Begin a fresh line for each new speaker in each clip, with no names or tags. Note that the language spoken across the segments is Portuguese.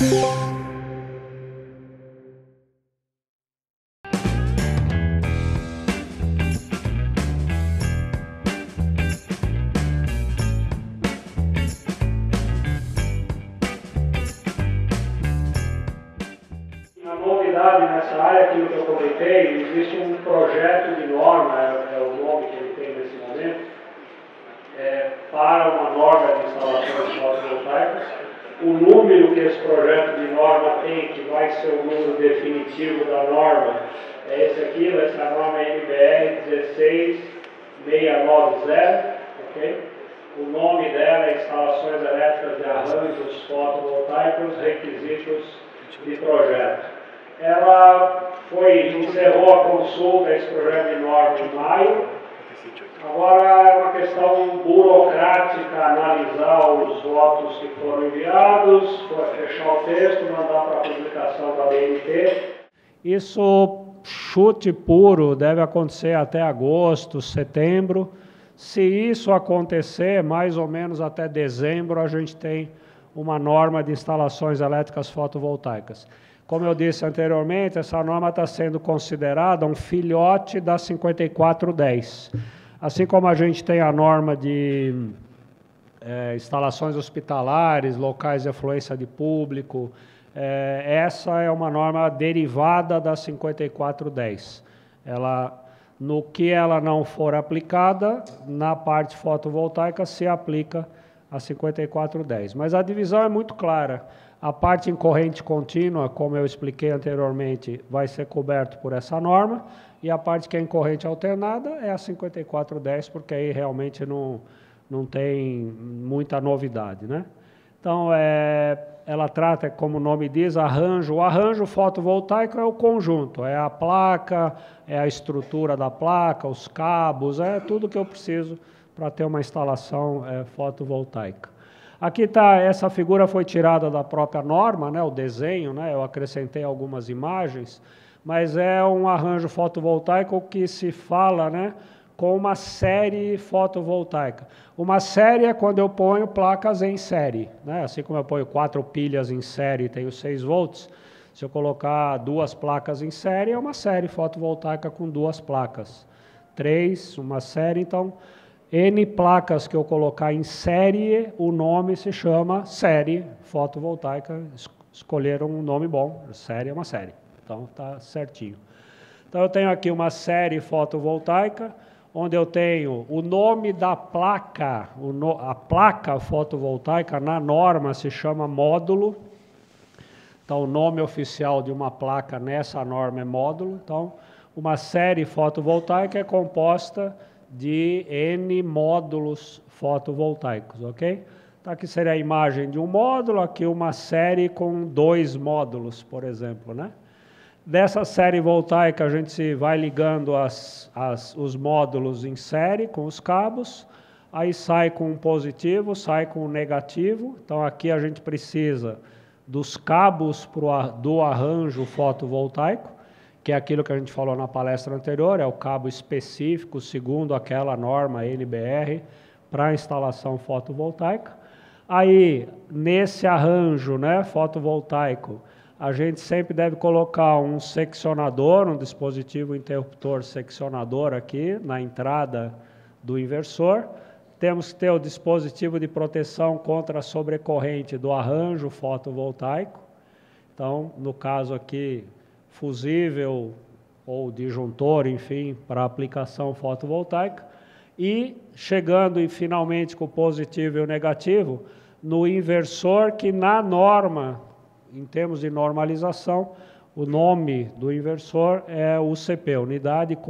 Nessa área, aquilo que eu comentei, existe um projeto de norma, é o nome que ele tem nesse momento, para uma norma de instalações fotovoltaicas. O número que esse projeto de norma tem, que vai ser o número definitivo da norma, é esse aqui, vai ser a norma NBR 16690, ok? O nome dela é Instalações Elétricas de Arranjos Fotovoltaicos, Requisitos de Projeto. Ela encerrou a consulta, esse projeto de norma em maio. Agora é uma questão burocrática analisar os votos que foram enviados, fechar o texto, mandar para a publicação da BNT. Isso, chute puro, deve acontecer até agosto, setembro. Se isso acontecer, mais ou menos até dezembro, a gente tem uma norma de instalações elétricas fotovoltaicas. Como eu disse anteriormente, essa norma está sendo considerada um filhote da 5410. Assim como a gente tem a norma de instalações hospitalares, locais de afluência de público, essa é uma norma derivada da 5410. No que ela não for aplicada, na parte fotovoltaica se aplica a 5410. Mas a divisão é muito clara. A parte em corrente contínua, como eu expliquei anteriormente, vai ser coberto por essa norma, e a parte que é em corrente alternada é a 5410, porque aí realmente não tem muita novidade, né? Então, ela trata, como o nome diz, arranjo. O arranjo fotovoltaico é o conjunto, é a placa, é a estrutura da placa, os cabos, é tudo que eu preciso para ter uma instalação fotovoltaica. Aqui está, essa figura foi tirada da própria norma, né, o desenho, né, eu acrescentei algumas imagens, mas é um arranjo fotovoltaico que se fala, né, com uma série fotovoltaica. Uma série é quando eu ponho placas em série, né, assim como eu ponho 4 pilhas em série e tenho 6 volts, se eu colocar 2 placas em série, é uma série fotovoltaica com 2 placas. 3, uma série, então... N placas que eu colocar em série, o nome se chama série fotovoltaica. Escolheram um nome bom, série é uma série, então está certinho. Então eu tenho aqui uma série fotovoltaica, onde eu tenho o nome da placa, a placa fotovoltaica na norma se chama módulo. Então o nome oficial de uma placa nessa norma é módulo. Então uma série fotovoltaica é composta de N módulos fotovoltaicos, ok? Então aqui seria a imagem de um módulo, aqui uma série com 2 módulos, por exemplo, né? Dessa série voltaica a gente vai ligando os módulos em série com os cabos, aí sai com um positivo, sai com um negativo, então aqui a gente precisa dos cabos do arranjo fotovoltaico, que é aquilo que a gente falou na palestra anterior, é o cabo específico, segundo aquela norma NBR, para instalação fotovoltaica. Aí, nesse arranjo, né, fotovoltaico, a gente sempre deve colocar um seccionador, um dispositivo interruptor seccionador aqui, na entrada do inversor. Temos que ter o dispositivo de proteção contra a sobrecorrente do arranjo fotovoltaico. Então, no caso aqui, fusível ou disjuntor, enfim, para aplicação fotovoltaica, e chegando finalmente com o positivo e o negativo, no inversor que na norma, em termos de normalização, o nome do inversor é UCP, Unidade de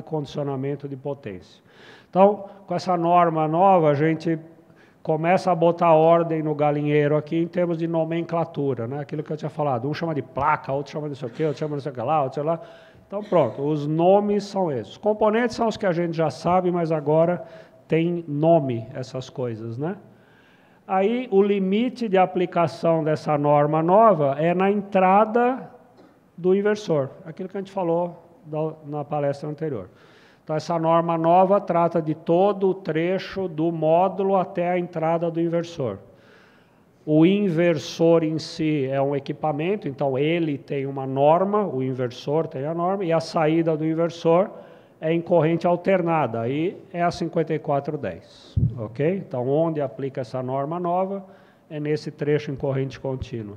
Condicionamento de Potência. Então, com essa norma nova, a gente começa a botar ordem no galinheiro aqui em termos de nomenclatura, né? Aquilo que eu tinha falado, um chama de placa, outro chama de não sei o quê, outro chama de não sei o que lá, outro sei lá. Então pronto, os nomes são esses. Os componentes são os que a gente já sabe, mas agora tem nome essas coisas, né? Aí o limite de aplicação dessa norma nova é na entrada do inversor, aquilo que a gente falou na palestra anterior. Então, essa norma nova trata de todo o trecho do módulo até a entrada do inversor. O inversor em si é um equipamento, então ele tem uma norma, o inversor tem a norma, e a saída do inversor é em corrente alternada, aí é a 5410, ok? Então, onde aplica essa norma nova é nesse trecho em corrente contínua.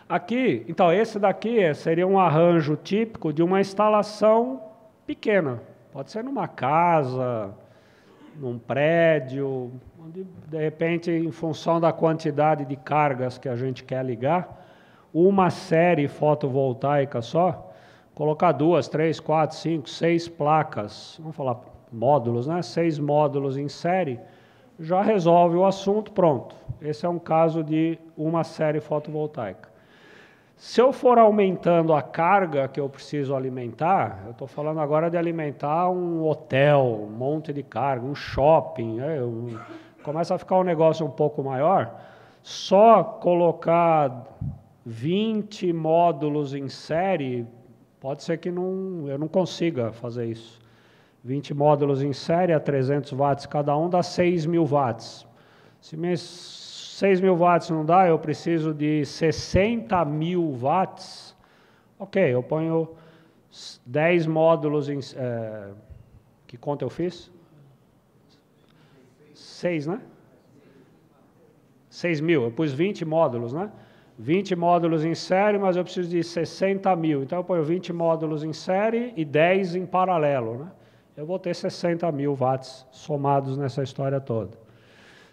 Aqui, então, esse daqui seria um arranjo típico de uma instalação pequena, pode ser numa casa, num prédio, onde, de repente, em função da quantidade de cargas que a gente quer ligar, uma série fotovoltaica só, colocar 2, 3, 4, 5, 6 placas, vamos falar módulos, né? 6 módulos em série, já resolve o assunto, pronto. Esse é um caso de uma série fotovoltaica. Se eu for aumentando a carga que eu preciso alimentar, eu estou falando agora de alimentar um hotel, um monte de carga, um shopping, começa a ficar um negócio um pouco maior, só colocar 20 módulos em série, pode ser que eu não consiga fazer isso. 20 módulos em série a 300 watts cada um dá 6.000 watts. Se 6.000 watts não dá, eu preciso de 60.000 watts. Ok, eu ponho 10 módulos em... que conta eu fiz? 6, né? 6.000, eu pus 20 módulos, né? 20 módulos em série, mas eu preciso de 60.000. Então eu ponho 20 módulos em série e 10 em paralelo, né? Eu vou ter 60.000 watts somados nessa história toda.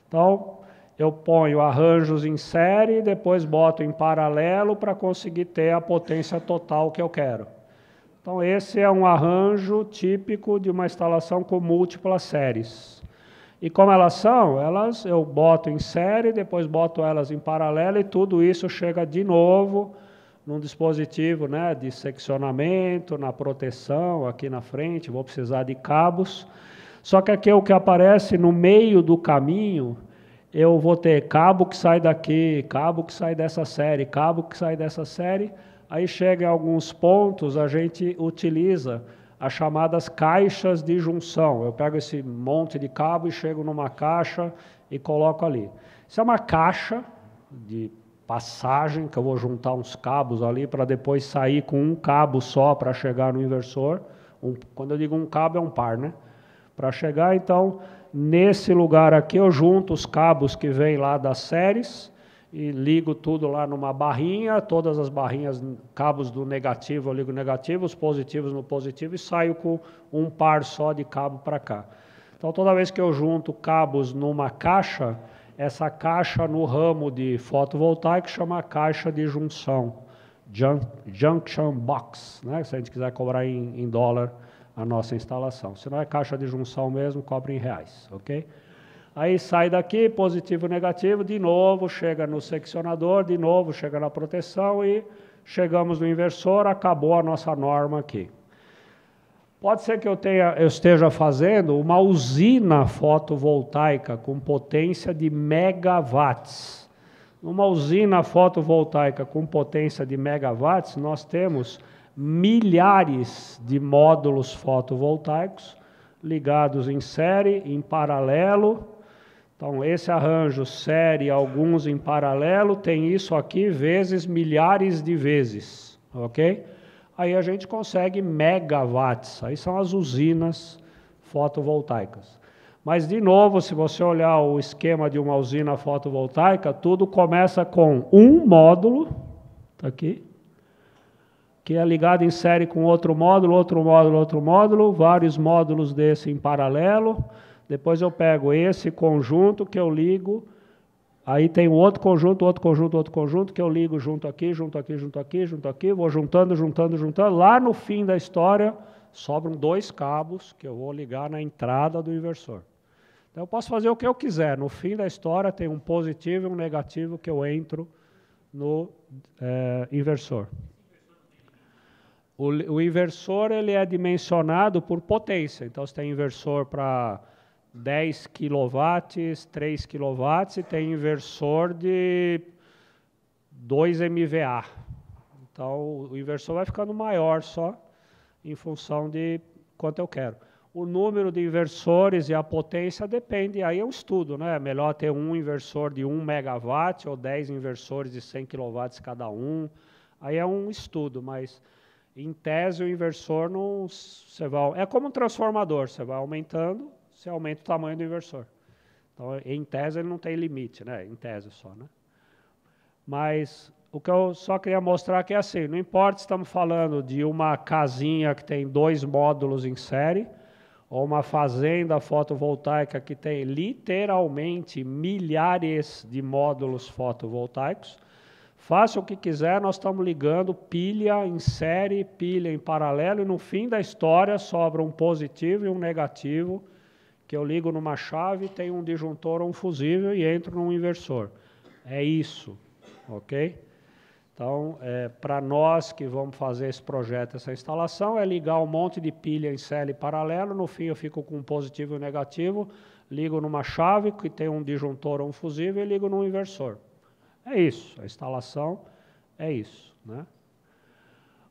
Então, eu ponho arranjos em série e depois boto em paralelo para conseguir ter a potência total que eu quero. Então, esse é um arranjo típico de uma instalação com múltiplas séries. E como elas são? Eu boto em série, depois boto elas em paralelo e tudo isso chega de novo num dispositivo, né, de seccionamento, na proteção, aqui na frente, vou precisar de cabos. Só que aqui o que aparece no meio do caminho, eu vou ter cabo que sai daqui, cabo que sai dessa série, cabo que sai dessa série. Aí chega em alguns pontos, a gente utiliza as chamadas caixas de junção. Eu pego esse monte de cabo e chego numa caixa e coloco ali. Isso é uma caixa de passagem, que eu vou juntar uns cabos ali para depois sair com um cabo só para chegar no inversor. Quando eu digo um cabo, é um par, né? Para chegar, então, nesse lugar aqui, eu junto os cabos que vêm lá das séries e ligo tudo lá numa barrinha, todas as barrinhas, cabos do negativo, eu ligo negativo, os positivos no positivo e saio com um par só de cabo para cá. Então, toda vez que eu junto cabos numa caixa, essa caixa no ramo de fotovoltaico chama caixa de junção, junction box, né? Se a gente quiser cobrar em dólar a nossa instalação. Se não é caixa de junção mesmo, cobra em reais, ok? Aí sai daqui, positivo, negativo, de novo chega no seccionador, de novo chega na proteção e chegamos no inversor, acabou a nossa norma aqui. Pode ser que eu esteja fazendo uma usina fotovoltaica com potência de megawatts. Numa usina fotovoltaica com potência de megawatts, nós temos milhares de módulos fotovoltaicos ligados em série, em paralelo. Então, esse arranjo série, alguns em paralelo, tem isso aqui vezes milhares de vezes, ok? Aí a gente consegue megawatts, aí são as usinas fotovoltaicas. Mas, de novo, se você olhar o esquema de uma usina fotovoltaica, tudo começa com um módulo, tá aqui, que é ligado em série com outro módulo, vários módulos desse em paralelo. Depois eu pego esse conjunto que eu ligo, aí tem outro conjunto que eu ligo junto aqui, vou juntando. Lá no fim da história, sobram 2 cabos que eu vou ligar na entrada do inversor. Então eu posso fazer o que eu quiser. No fim da história tem um positivo e um negativo que eu entro no inversor. O inversor ele é dimensionado por potência. Então você tem inversor para 10 kW, 3 kW e tem inversor de 2 MVA. Então o inversor vai ficando maior só em função de quanto eu quero. O número de inversores e a potência depende, aí é um estudo, né? É melhor ter um inversor de 1 megawatt ou 10 inversores de 100 kW cada um. Aí é um estudo, mas em tese o inversor não... é como um transformador, você vai aumentando, você aumenta o tamanho do inversor. Então, em tese ele não tem limite, né? Em tese só, né? Mas o que eu só queria mostrar que é assim, não importa se estamos falando de uma casinha que tem 2 módulos em série, ou uma fazenda fotovoltaica que tem literalmente milhares de módulos fotovoltaicos, faça o que quiser, nós estamos ligando pilha em série, pilha em paralelo, e no fim da história sobra um positivo e um negativo, que eu ligo numa chave, tem um disjuntor ou um fusível e entro num inversor. É isso, ok? Então, para nós que vamos fazer esse projeto, essa instalação, é ligar um monte de pilha em série paralelo, no fim eu fico com um positivo e um negativo, ligo numa chave que tem um disjuntor ou um fusível e ligo num inversor. É isso, a instalação é isso, né?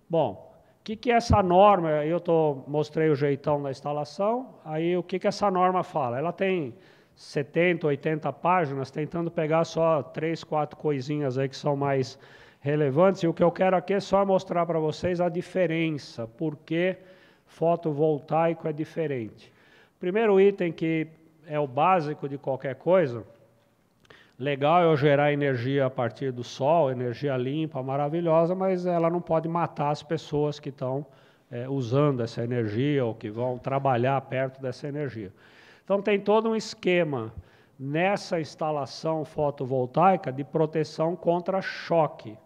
Bom, o que é essa norma? Eu mostrei o jeitão da instalação, aí o que essa norma fala? Ela tem 70, 80 páginas, tentando pegar só 3, 4 coisinhas aí que são mais relevantes, e o que eu quero aqui é só mostrar para vocês a diferença, por que fotovoltaico é diferente. Primeiro item, que é o básico de qualquer coisa, legal é eu gerar energia a partir do sol, energia limpa, maravilhosa, mas ela não pode matar as pessoas que estão usando essa energia ou que vão trabalhar perto dessa energia. Então tem todo um esquema nessa instalação fotovoltaica de proteção contra choque.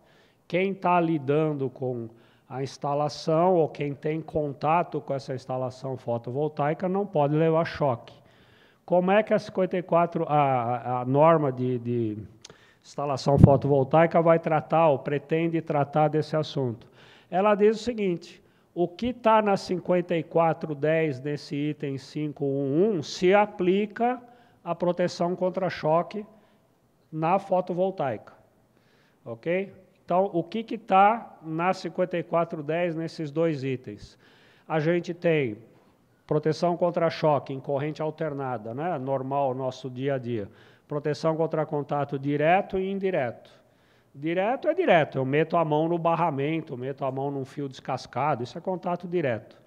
Quem está lidando com a instalação ou quem tem contato com essa instalação fotovoltaica não pode levar choque. Como é que a norma de instalação fotovoltaica vai tratar ou pretende tratar desse assunto? Ela diz o seguinte: o que está na 5410 desse item 511 se aplica à proteção contra choque na fotovoltaica, ok? Então, o que está na 5410 nesses 2 itens? A gente tem proteção contra choque em corrente alternada, né? Normal, nosso dia a dia. Proteção contra contato direto e indireto. Direto é direto, eu meto a mão no barramento, meto a mão num fio descascado, isso é contato direto.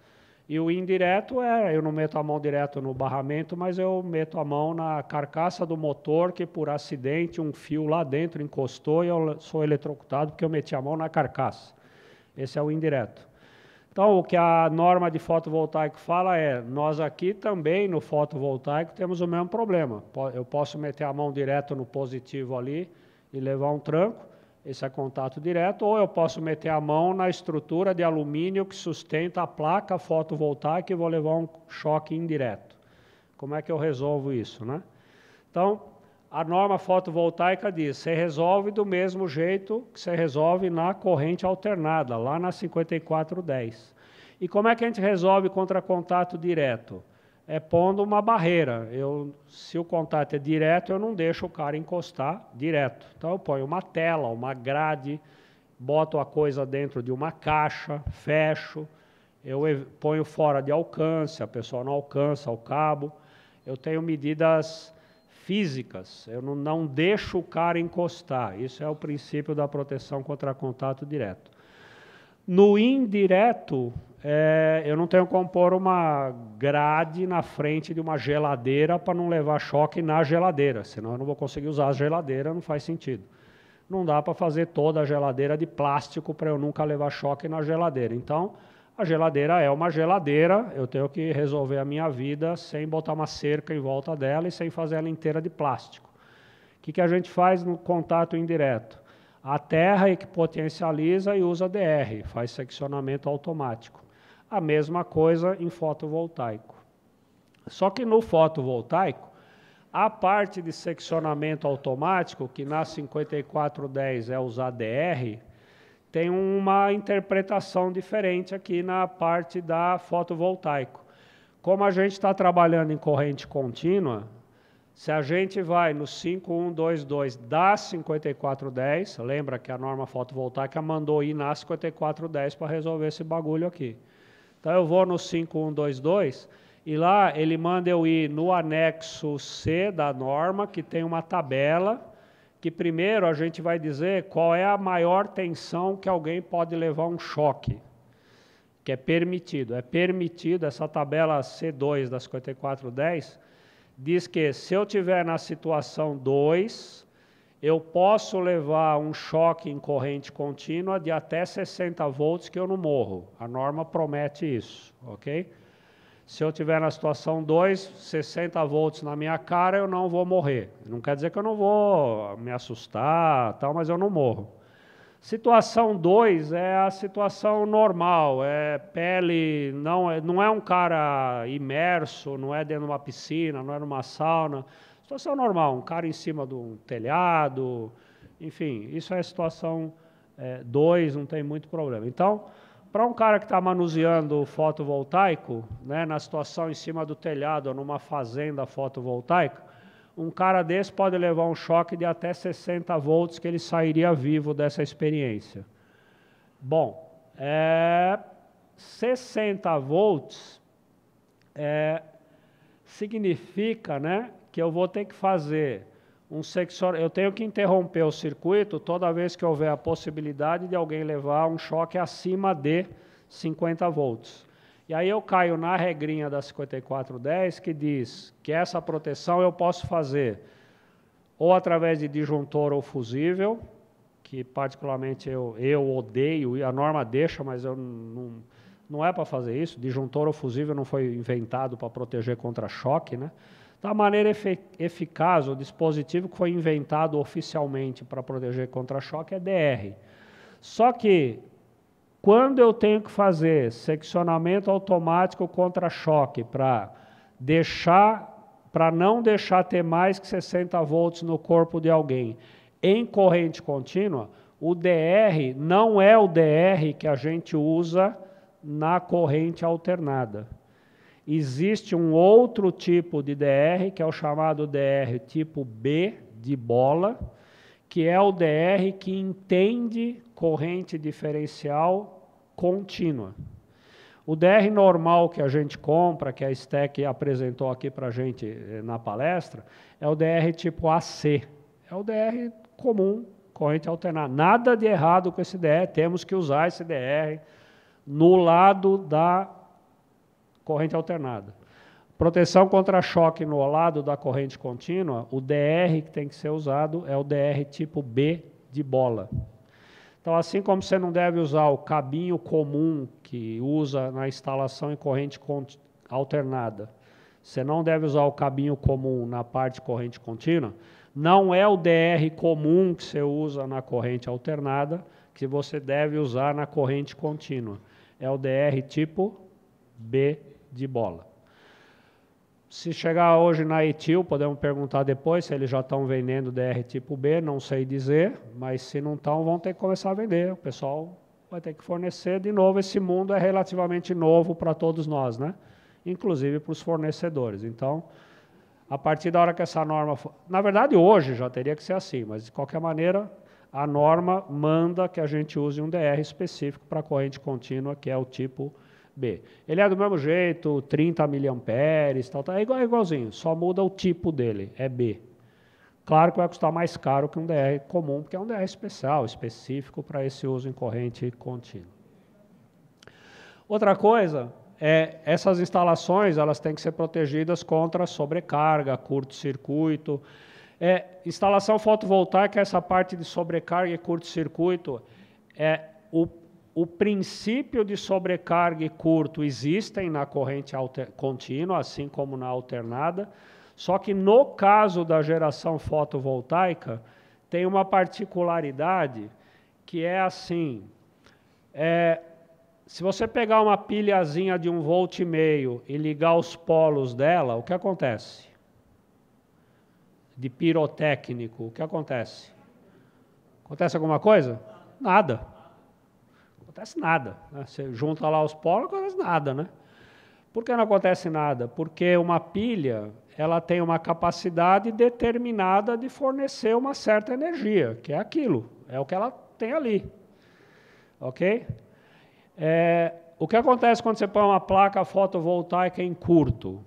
E o indireto eu não meto a mão direto no barramento, mas eu meto a mão na carcaça do motor, que por acidente um fio lá dentro encostou e eu sou eletrocutado porque eu meti a mão na carcaça. Esse é o indireto. Então, o que a norma de fotovoltaico fala nós aqui também no fotovoltaico temos o mesmo problema. Eu posso meter a mão direto no positivo ali e levar um tranco, esse é contato direto, ou eu posso meter a mão na estrutura de alumínio que sustenta a placa fotovoltaica e vou levar um choque indireto. Como é que eu resolvo isso, né? Então, a norma fotovoltaica diz, você resolve do mesmo jeito que você resolve na corrente alternada, lá na 5410. E como é que a gente resolve contra contato direto? Pondo uma barreira. Se o contato é direto, eu não deixo o cara encostar direto. Então eu ponho uma tela, uma grade, boto a coisa dentro de uma caixa, fecho, eu ponho fora de alcance, a pessoa não alcança o cabo. Eu tenho medidas físicas, eu não deixo o cara encostar. Isso é o princípio da proteção contra contato direto. No indireto, eu não tenho como pôr uma grade na frente de uma geladeira para não levar choque na geladeira, senão eu não vou conseguir usar a geladeira, não faz sentido. Não dá para fazer toda a geladeira de plástico para eu nunca levar choque na geladeira. Então, a geladeira é uma geladeira, eu tenho que resolver a minha vida sem botar uma cerca em volta dela e sem fazer ela inteira de plástico. O que a gente faz no contato indireto? A terra é que potencializa e usa DR, faz seccionamento automático. A mesma coisa em fotovoltaico. Só que no fotovoltaico, a parte de seccionamento automático, que na 5410 é usar DR, tem uma interpretação diferente aqui na parte da fotovoltaico. Como a gente está trabalhando em corrente contínua, se a gente vai no 5122 da 5410, lembra que a norma fotovoltaica mandou ir na 5410 para resolver esse bagulho aqui. Então eu vou no 5122, E lá ele manda eu ir no anexo C da norma, que tem uma tabela, que primeiro a gente vai dizer qual é a maior tensão que alguém pode levar um choque, que é permitido. É permitido, essa tabela C2 da 5410, diz que se eu estiver na situação 2, eu posso levar um choque em corrente contínua de até 60 volts que eu não morro. A norma promete isso, ok? Se eu estiver na situação 2, 60 volts na minha cara, eu não vou morrer. Não quer dizer que eu não vou me assustar, tal, mas eu não morro. Situação 2 é a situação normal, é pele, não é um cara imerso, não é dentro de uma piscina, não é numa sauna. Situação normal, um cara em cima de um telhado, enfim, isso é a situação 2, não tem muito problema. Então, para um cara que está manuseando fotovoltaico, né, na situação em cima do telhado ou numa fazenda fotovoltaica, um cara desse pode levar um choque de até 60 volts que ele sairia vivo dessa experiência. Bom, 60 volts significa, né, que eu vou ter que fazer eu tenho que interromper o circuito toda vez que houver a possibilidade de alguém levar um choque acima de 50 volts. E aí eu caio na regrinha da 5410 que diz que essa proteção eu posso fazer ou através de disjuntor ou fusível, que particularmente eu odeio, e a norma deixa, mas eu não é para fazer isso. Disjuntor ou fusível não foi inventado para proteger contra choque, né? Da maneira eficaz, o dispositivo que foi inventado oficialmente para proteger contra choque é DR. Só que, quando eu tenho que fazer seccionamento automático contra choque para não deixar ter mais que 60 volts no corpo de alguém em corrente contínua, o DR não é o DR que a gente usa na corrente alternada. Existe um outro tipo de DR, que é o chamado DR tipo B, de bola, que é o DR que entende corrente diferencial contínua. O DR normal que a gente compra, que a STEC apresentou aqui para a gente na palestra, é o DR tipo AC. É o DR comum, corrente alternada. Nada de errado com esse DR, temos que usar esse DR no lado da corrente alternada. Proteção contra choque no lado da corrente contínua, o DR que tem que ser usado é o DR tipo B de bola. Então, assim como você não deve usar o cabinho comum que usa na instalação em corrente alternada, você não deve usar o cabinho comum na parte de corrente contínua, não é o DR comum que você usa na corrente alternada que você deve usar na corrente contínua. É o DR tipo B de bola. Se chegar hoje na Etil, podemos perguntar depois se eles já estão vendendo DR tipo B, não sei dizer, mas se não estão, vão ter que começar a vender. O pessoal vai ter que fornecer. De novo, esse mundo é relativamente novo para todos nós, né? Inclusive para os fornecedores. Então, a partir da hora que essa norma for... Na verdade, hoje já teria que ser assim, mas de qualquer maneira, a norma manda que a gente use um DR específico para a corrente contínua, que é o tipo B. Ele é do mesmo jeito, 30 miliamperes, é igualzinho, só muda o tipo dele, é B. Claro que vai custar mais caro que um DR comum, porque é um DR especial, específico para esse uso em corrente contínua. Outra coisa essas instalações elas têm que ser protegidas contra sobrecarga, curto-circuito. Instalação fotovoltaica, essa parte de sobrecarga e curto-circuito, o princípio de sobrecarga e curto existem na corrente contínua, assim como na alternada, só que no caso da geração fotovoltaica, tem uma particularidade que é assim, se você pegar uma pilhazinha de 1,5 volt e ligar os polos dela, o que acontece? De pirotécnico, o que acontece? Acontece alguma coisa? Nada. Acontece nada, né? Você junta lá os polos, não acontece nada, né? Por que não acontece nada? Porque uma pilha, ela tem uma capacidade determinada de fornecer uma certa energia, que é aquilo, é o que ela tem ali, ok? O que acontece quando você põe uma placa fotovoltaica em curto?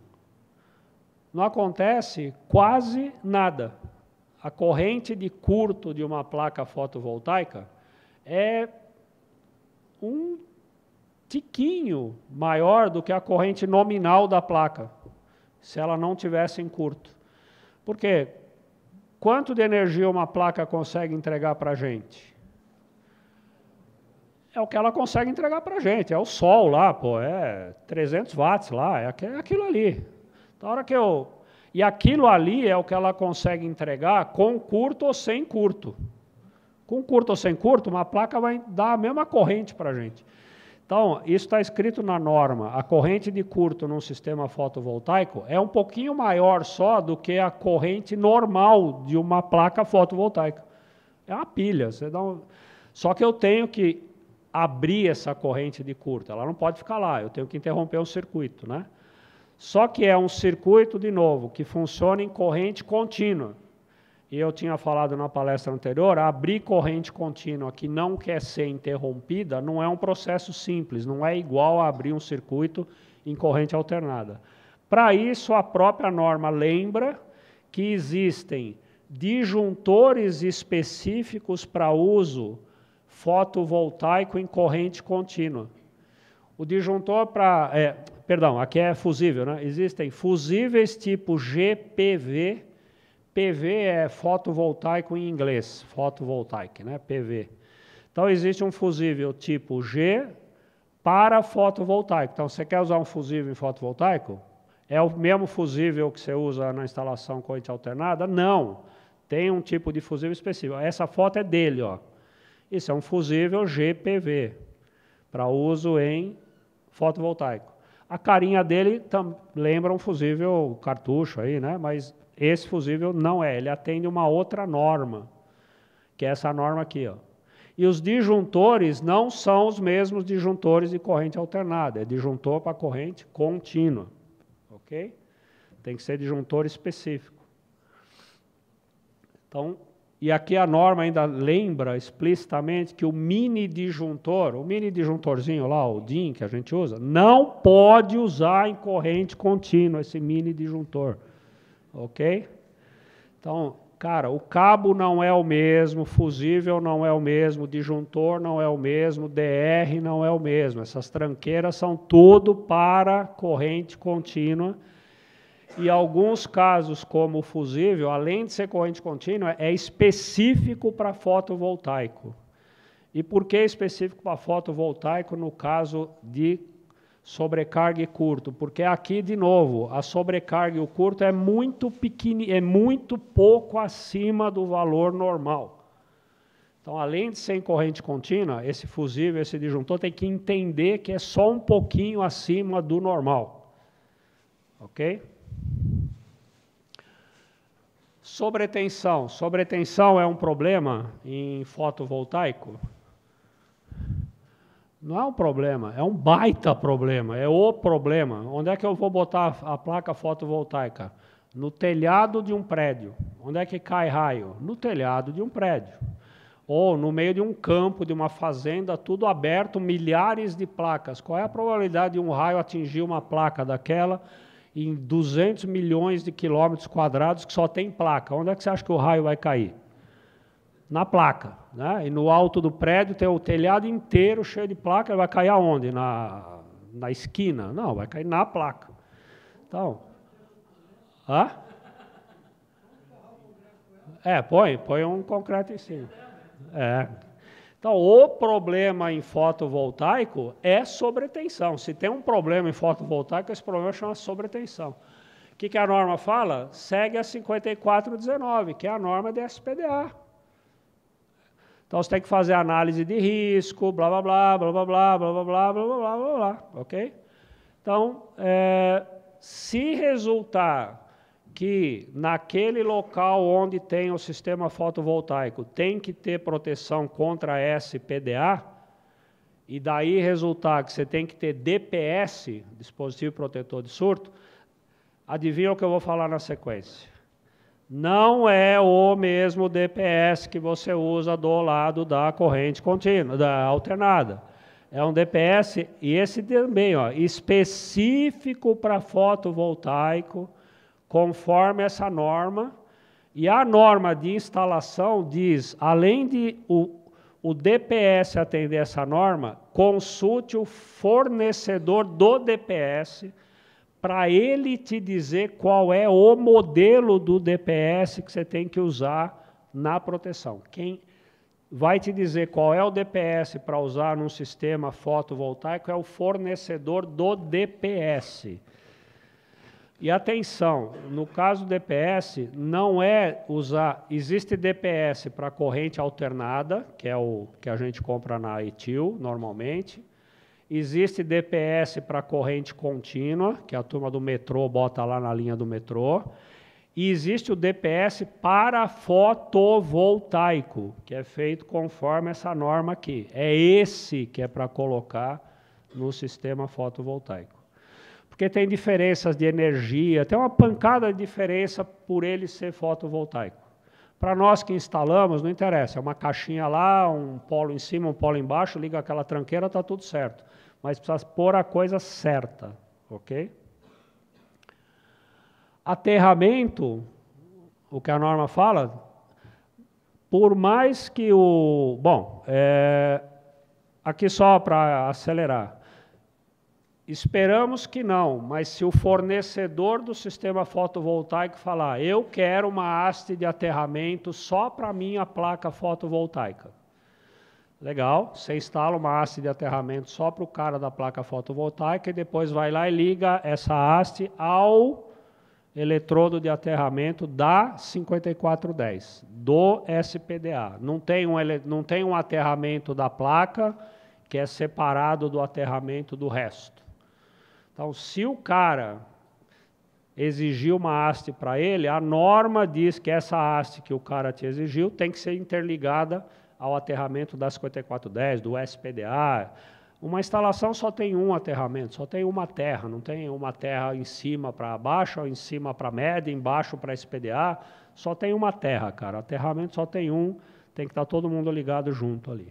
Não acontece quase nada. A corrente de curto de uma placa fotovoltaica é um tiquinho maior do que a corrente nominal da placa, se ela não tivesse em curto. Por quê? Quanto de energia uma placa consegue entregar para a gente? É o que ela consegue entregar para a gente, é o sol lá, pô, é 300 watts lá, é aquilo ali. Na hora que e aquilo ali é o que ela consegue entregar com curto ou sem curto. Com curto ou sem curto, uma placa vai dar a mesma corrente para a gente. Então, isso está escrito na norma. A corrente de curto num sistema fotovoltaico é um pouquinho maior só do que a corrente normal de uma placa fotovoltaica. É uma pilha. Só que eu tenho que abrir essa corrente de curto. Ela não pode ficar lá, eu tenho que interromper um circuito, né? Só que é um circuito, de novo, que funciona em corrente contínua. E eu tinha falado na palestra anterior, abrir corrente contínua que não quer ser interrompida não é um processo simples, não é igual a abrir um circuito em corrente alternada. Para isso, a própria norma lembra que existem disjuntores específicos para uso fotovoltaico em corrente contínua. O disjuntor aqui é fusível, né? Existem fusíveis tipo GPV. PV é fotovoltaico em inglês, photovoltaic, né? PV. Então, existe um fusível tipo G para fotovoltaico. Então, você quer usar um fusível em fotovoltaico? É o mesmo fusível que você usa na instalação corrente alternada? Não. Tem um tipo de fusível específico. Essa foto é dele, ó. Isso é um fusível GPV, para uso em fotovoltaico. A carinha dele lembra um fusível cartucho aí, né? Mas esse fusível não é, ele atende uma outra norma, que é essa norma aqui, ó. E os disjuntores não são os mesmos disjuntores de corrente alternada, é disjuntor para corrente contínua, ok? Tem que ser disjuntor específico. Então, e aqui a norma ainda lembra explicitamente que o mini disjuntorzinho lá, o DIN que a gente usa, não pode usar em corrente contínua esse mini disjuntor. Ok? Então, cara, o cabo não é o mesmo, fusível não é o mesmo, disjuntor não é o mesmo, DR não é o mesmo. Essas tranqueiras são tudo para corrente contínua. E alguns casos, como o fusível, além de ser corrente contínua, é específico para fotovoltaico. E por que específico para fotovoltaico no caso de sobrecarga e curto? Porque aqui, de novo, a sobrecarga e o curto é muito pequeno, é muito pouco acima do valor normal. Então, além de ser em corrente contínua, esse fusível, esse disjuntor, tem que entender que é só um pouquinho acima do normal. Ok? Sobretensão. Sobretensão é um problema em fotovoltaico? Não é um problema, é um baita problema, é o problema. Onde é que eu vou botar a placa fotovoltaica? No telhado de um prédio. Onde é que cai raio? No telhado de um prédio. Ou no meio de um campo, de uma fazenda, tudo aberto, milhares de placas. Qual é a probabilidade de um raio atingir uma placa daquela em 200 milhões de quilômetros quadrados que só tem placa? Onde é que você acha que o raio vai cair? Na placa, né? E no alto do prédio tem o telhado inteiro cheio de placa, ele vai cair aonde? Na esquina? Não, vai cair na placa. Então, põe um concreto em cima. Então, o problema em fotovoltaico é sobretensão. Se tem um problema em fotovoltaico, esse problema chama sobretensão. O que a norma fala? Segue a 5419, que é a norma de SPDA. Então, você tem que fazer análise de risco, blá, blá, blá, blá, blá, blá, blá, blá, blá, blá, blá, blá, blá, ok? Então, se resultar que naquele local onde tem o sistema fotovoltaico tem que ter proteção contra SPDA, e daí resultar que você tem que ter DPS, dispositivo protetor de surto, adivinha o que eu vou falar na sequência? Não é o mesmo DPS que você usa do lado da corrente contínua, da alternada. É um DPS, e esse também, ó, específico para fotovoltaico, conforme essa norma. E a norma de instalação diz, além de o DPS atender essa norma, consulte o fornecedor do DPS para ele te dizer qual é o modelo do DPS que você tem que usar na proteção. Quem vai te dizer qual é o DPS para usar num sistema fotovoltaico é o fornecedor do DPS. E atenção, no caso do DPS, não é usar... Existe DPS para corrente alternada, que é o que a gente compra na Etil, normalmente. Existe DPS para corrente contínua, que a turma do metrô bota lá na linha do metrô. E existe o DPS para fotovoltaico, que é feito conforme essa norma aqui. É esse que é para colocar no sistema fotovoltaico. Porque tem diferenças de energia, tem uma pancada de diferença por ele ser fotovoltaico. Para nós que instalamos, não interessa, é uma caixinha lá, um polo em cima, um polo embaixo, liga aquela tranqueira, está tudo certo. Mas precisa pôr a coisa certa, ok? Aterramento, o que a norma fala, por mais que o... Bom, aqui só para acelerar. Esperamos que não, mas se o fornecedor do sistema fotovoltaico falar, eu quero uma haste de aterramento só para a minha placa fotovoltaica. Legal, você instala uma haste de aterramento só para o cara da placa fotovoltaica e depois vai lá e liga essa haste ao eletrodo de aterramento da 5410, do SPDA. Não tem um aterramento da placa que é separado do aterramento do resto. Então, se o cara exigir uma haste para ele, a norma diz que essa haste que o cara te exigiu tem que ser interligada ao aterramento da 5410, do SPDA. Uma instalação só tem um aterramento, só tem uma terra, não tem uma terra em cima para baixo, ou em cima para média, embaixo para SPDA, só tem uma terra, cara. Aterramento só tem um, tem que estar todo mundo ligado junto ali.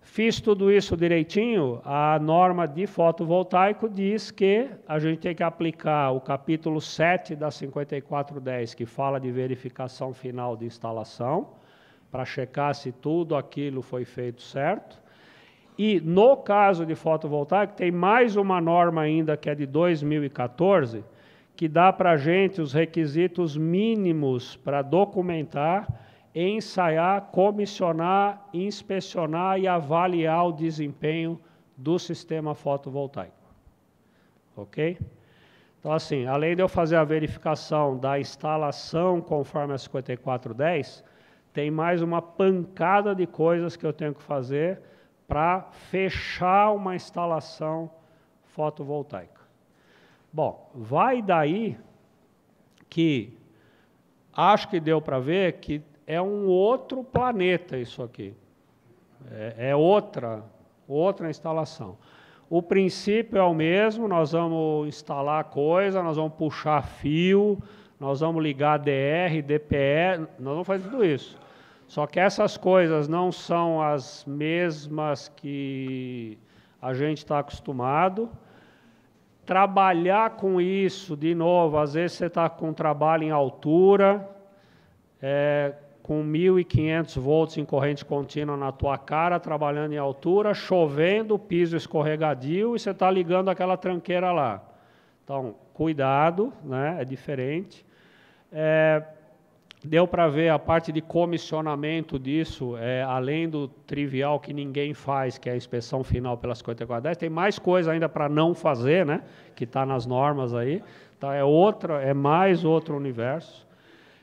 Fiz tudo isso direitinho, a norma de fotovoltaico diz que a gente tem que aplicar o capítulo 7 da 5410, que fala de verificação final de instalação, para checar se tudo aquilo foi feito certo. E no caso de fotovoltaico, tem mais uma norma ainda, que é de 2014, que dá para a gente os requisitos mínimos para documentar, ensaiar, comissionar, inspecionar e avaliar o desempenho do sistema fotovoltaico. Ok? Então, assim, além de eu fazer a verificação da instalação conforme a 5410, tem mais uma pancada de coisas que eu tenho que fazer para fechar uma instalação fotovoltaica. Bom, vai daí que acho que deu para ver que é um outro planeta isso aqui. É outra instalação. O princípio é o mesmo, nós vamos instalar coisa, nós vamos puxar fio, nós vamos ligar DR, DPE, nós vamos fazer tudo isso. Só que essas coisas não são as mesmas que a gente está acostumado. Trabalhar com isso, de novo, às vezes você está com um trabalho em altura, com 1.500 volts em corrente contínua na tua cara, trabalhando em altura, chovendo, piso escorregadio, e você está ligando aquela tranqueira lá. Então, cuidado, né? É diferente. Deu para ver a parte de comissionamento disso, além do trivial que ninguém faz, que é a inspeção final pela 5410, tem mais coisa ainda para não fazer, né? Que está nas normas aí. Então, é mais outro universo.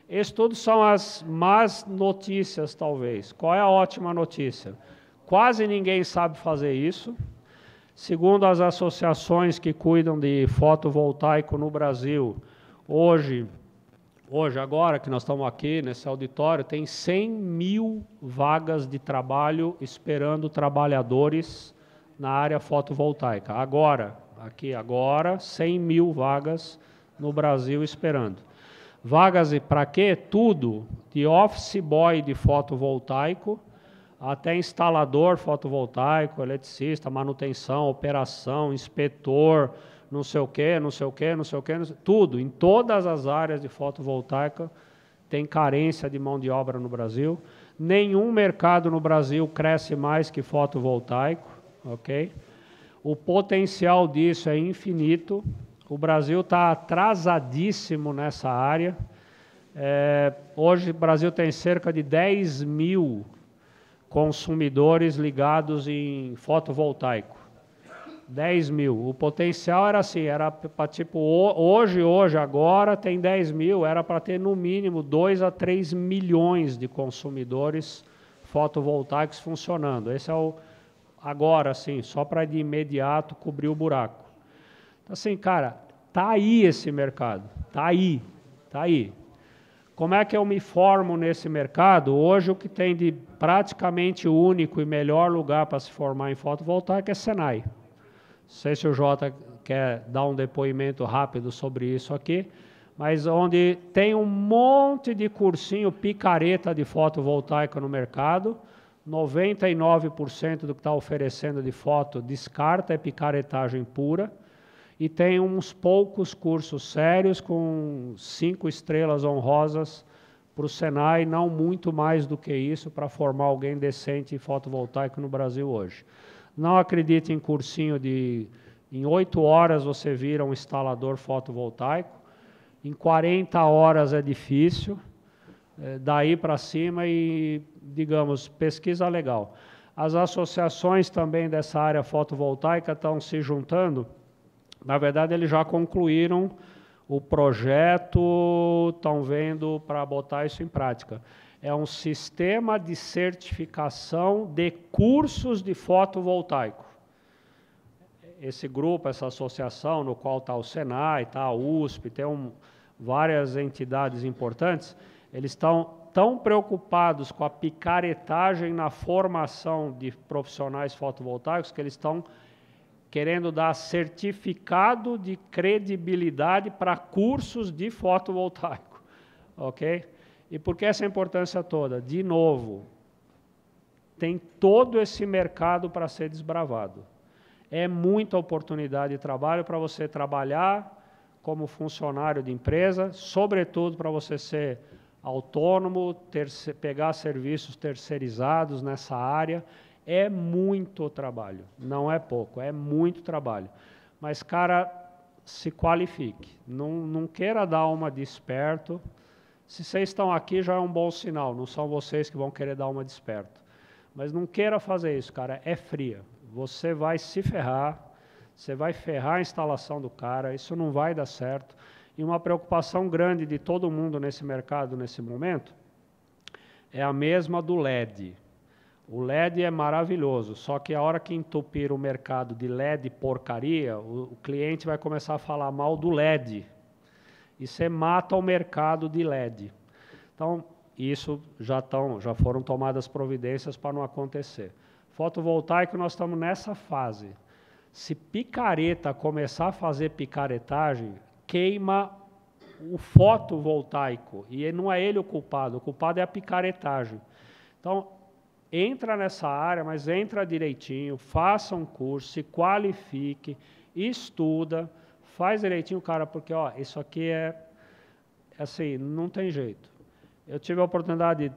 Esses tudo são as más notícias, talvez. Qual é a ótima notícia? Quase ninguém sabe fazer isso. Segundo as associações que cuidam de fotovoltaico no Brasil, hoje, agora que nós estamos aqui nesse auditório, tem 100 mil vagas de trabalho esperando trabalhadores na área fotovoltaica. Agora, 100 mil vagas no Brasil esperando. Vagas para quê? Tudo, de office boy de fotovoltaico até instalador fotovoltaico, eletricista, manutenção, operação, inspetor, não sei o quê, não sei o quê, não sei o quê, tudo, em todas as áreas de fotovoltaica tem carência de mão de obra no Brasil. Nenhum mercado no Brasil cresce mais que fotovoltaico, ok? O potencial disso é infinito. O Brasil está atrasadíssimo nessa área. Hoje o Brasil tem cerca de 10 mil consumidores ligados em fotovoltaico. 10 mil. O potencial era assim, era para tipo, hoje, agora tem 10 mil, era para ter no mínimo 2 a 3 milhões de consumidores fotovoltaicos funcionando. Esse é o agora, assim, só para de imediato cobrir o buraco. Então, assim, cara, tá aí esse mercado, tá aí. Como é que eu me formo nesse mercado? Hoje o que tem de praticamente único e melhor lugar para se formar em fotovoltaica é Senai. Não sei se o Jota quer dar um depoimento rápido sobre isso aqui, mas onde tem um monte de cursinho picareta de fotovoltaica no mercado, 99% do que está oferecendo de foto descarta, é picaretagem pura, e tem uns poucos cursos sérios com 5 estrelas honrosas para o Senai, não muito mais do que isso, para formar alguém decente em fotovoltaico no Brasil hoje. Não acredite em cursinho de... Em 8 horas você vira um instalador fotovoltaico, em 40 horas é difícil, daí para cima e, digamos, pesquisa legal. As associações também dessa área fotovoltaica estão se juntando. Na verdade, eles já concluíram o projeto, estão vendo para botar isso em prática. É um sistema de certificação de cursos de fotovoltaico. Esse grupo, essa associação, no qual está o Senai, está a USP, tem várias entidades importantes, eles estão tão preocupados com a picaretagem na formação de profissionais fotovoltaicos que eles estão querendo dar certificado de credibilidade para cursos de fotovoltaico, ok? E por que essa importância toda? De novo, tem todo esse mercado para ser desbravado. É muita oportunidade de trabalho para você trabalhar como funcionário de empresa, sobretudo para você ser autônomo, pegar serviços terceirizados nessa área. É muito trabalho, não é pouco, é muito trabalho. Mas, cara, se qualifique, não queira dar uma de esperto. Se vocês estão aqui já é um bom sinal, não são vocês que vão querer dar uma de esperto. Mas não queira fazer isso, cara, é fria. Você vai se ferrar, você vai ferrar a instalação do cara, isso não vai dar certo. E uma preocupação grande de todo mundo nesse mercado, nesse momento, é a mesma do LED. O LED é maravilhoso, só que a hora que entupir o mercado de LED porcaria, o cliente vai começar a falar mal do LED. E você mata o mercado de LED. Então, isso já foram tomadas providências para não acontecer. Fotovoltaico, nós estamos nessa fase. Se picareta começar a fazer picaretagem, queima o fotovoltaico. E não é ele o culpado é a picaretagem. Então, entra nessa área, mas entra direitinho, faça um curso, se qualifique, estuda, faz direitinho, cara, porque ó, isso aqui é assim, não tem jeito. Eu tive a oportunidade,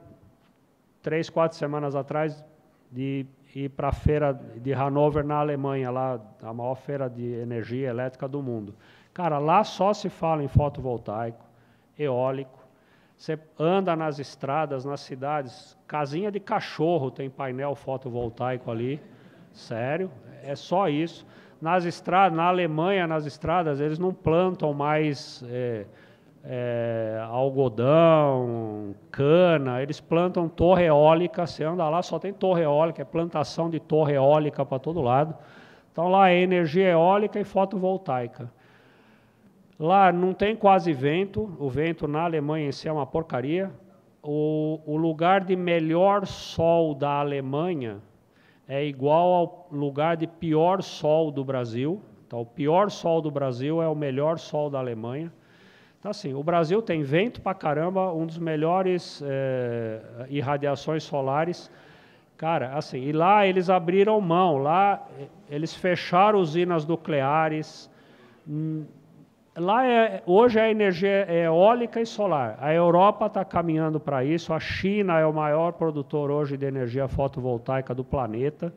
3, 4 semanas atrás, de ir para a feira de Hannover, na Alemanha, lá, a maior feira de energia elétrica do mundo. Cara, lá só se fala em fotovoltaico, eólico. Você anda nas estradas, nas cidades, casinha de cachorro tem painel fotovoltaico ali, sério, é só isso. Nas estradas, na Alemanha, nas estradas, eles não plantam mais algodão, cana, eles plantam torre eólica, você anda lá, só tem torre eólica, é plantação de torre eólica para todo lado. Então lá é energia eólica e fotovoltaica. Lá não tem quase vento, o vento na Alemanha em si é uma porcaria. O lugar de melhor sol da Alemanha é igual ao lugar de pior sol do Brasil. Então o pior sol do Brasil é o melhor sol da Alemanha. Então assim, o Brasil tem vento pra caramba, um dos melhores irradiações solares. Cara, assim, e lá eles abriram mão, lá eles fecharam usinas nucleares. Lá hoje a energia é eólica e solar. A Europa está caminhando para isso. A China é o maior produtor hoje de energia fotovoltaica do planeta.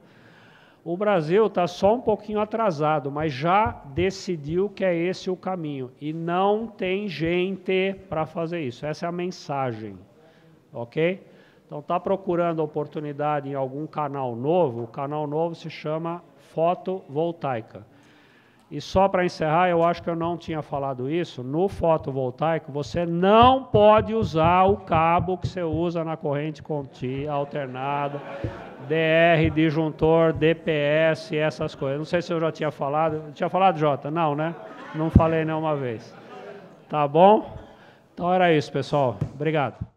O Brasil está só um pouquinho atrasado, mas já decidiu que é esse o caminho. E não tem gente para fazer isso. Essa é a mensagem. Ok? Então, está procurando oportunidade em algum canal novo. O canal novo se chama fotovoltaica. E só para encerrar, eu acho que eu não tinha falado isso, no fotovoltaico você não pode usar o cabo que você usa na corrente contínua, alternada, DR, disjuntor, DPS, essas coisas. Não sei se eu já tinha falado. Tinha falado, Jota? Não, né? Não falei nenhuma vez. Tá bom? Então era isso, pessoal. Obrigado.